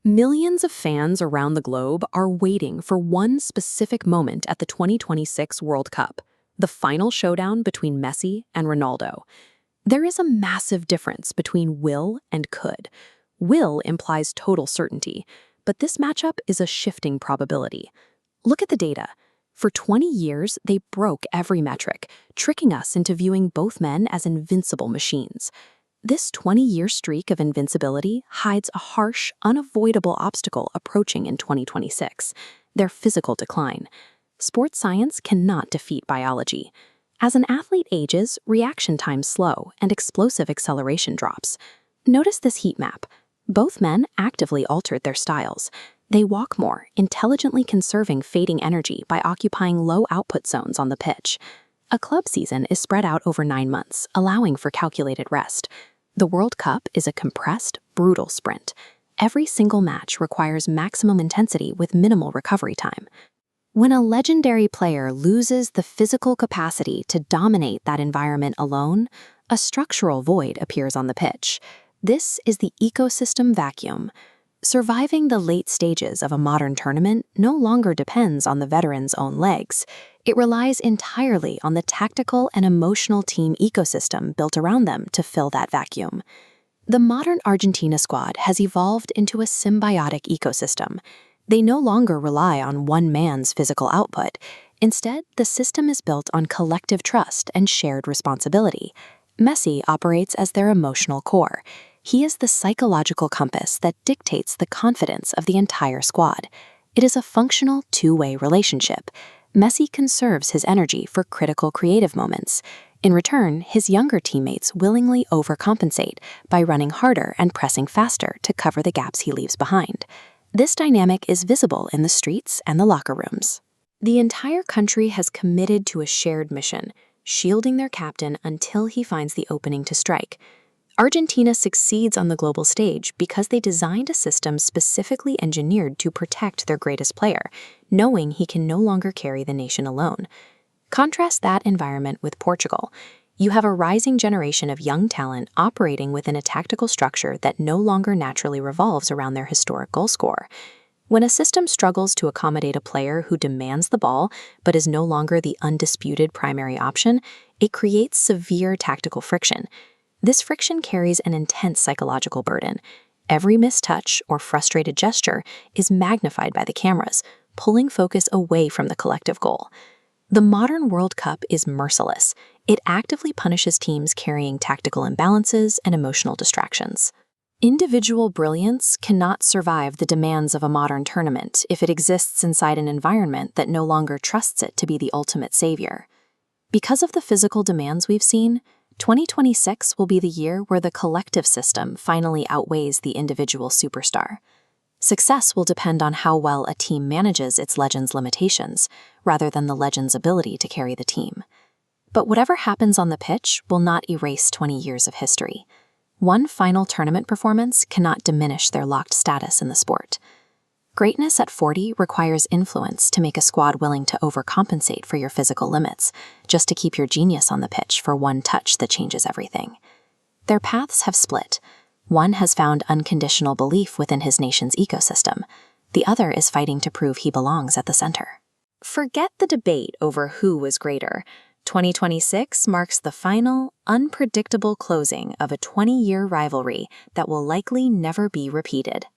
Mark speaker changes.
Speaker 1: Millions of fans around the globe are waiting for one specific moment at the 2026 World Cup, the final showdown between Messi and Ronaldo. There is a massive difference between will and could. Will implies total certainty, but this matchup is a shifting probability. Look at the data. For 20 years, they broke every metric, tricking us into viewing both men as invincible machines. This 20-year streak of invincibility hides a harsh, unavoidable obstacle approaching in 2026, their physical decline. Sports science cannot defeat biology. As an athlete ages, reaction times slow and explosive acceleration drops. Notice this heat map. Both men actively altered their styles. They walk more, intelligently conserving fading energy by occupying low output zones on the pitch. A club season is spread out over 9 months, allowing for calculated rest. The World Cup is a compressed, brutal sprint. Every single match requires maximum intensity with minimal recovery time. When a legendary player loses the physical capacity to dominate that environment alone, a structural void appears on the pitch. This is the ecosystem vacuum. Surviving the late stages of a modern tournament no longer depends on the veteran's own legs. It relies entirely on the tactical and emotional team ecosystem built around them to fill that vacuum. The modern Argentina squad has evolved into a symbiotic ecosystem. They no longer rely on one man's physical output. Instead, the system is built on collective trust and shared responsibility. Messi operates as their emotional core. He is the psychological compass that dictates the confidence of the entire squad. It is a functional two-way relationship. Messi conserves his energy for critical creative moments. In return, his younger teammates willingly overcompensate by running harder and pressing faster to cover the gaps he leaves behind. This dynamic is visible in the streets and the locker rooms. The entire country has committed to a shared mission, shielding their captain until he finds the opening to strike. Argentina succeeds on the global stage because they designed a system specifically engineered to protect their greatest player, knowing he can no longer carry the nation alone. Contrast that environment with Portugal. You have a rising generation of young talent operating within a tactical structure that no longer naturally revolves around their historic goal scorer. When a system struggles to accommodate a player who demands the ball but is no longer the undisputed primary option, it creates severe tactical friction. This friction carries an intense psychological burden. Every mistouch or frustrated gesture is magnified by the cameras, pulling focus away from the collective goal. The modern World Cup is merciless. It actively punishes teams carrying tactical imbalances and emotional distractions. Individual brilliance cannot survive the demands of a modern tournament if it exists inside an environment that no longer trusts it to be the ultimate savior. Because of the physical demands we've seen, 2026 will be the year where the collective system finally outweighs the individual superstar. Success will depend on how well a team manages its legend's limitations, rather than the legend's ability to carry the team. But whatever happens on the pitch will not erase 20 years of history. One final tournament performance cannot diminish their locked status in the sport. Greatness at 40 requires influence to make a squad willing to overcompensate for your physical limits, just to keep your genius on the pitch for one touch that changes everything. Their paths have split. One has found unconditional belief within his nation's ecosystem. The other is fighting to prove he belongs at the center. Forget the debate over who was greater. 2026 marks the final, unpredictable closing of a 20-year rivalry that will likely never be repeated.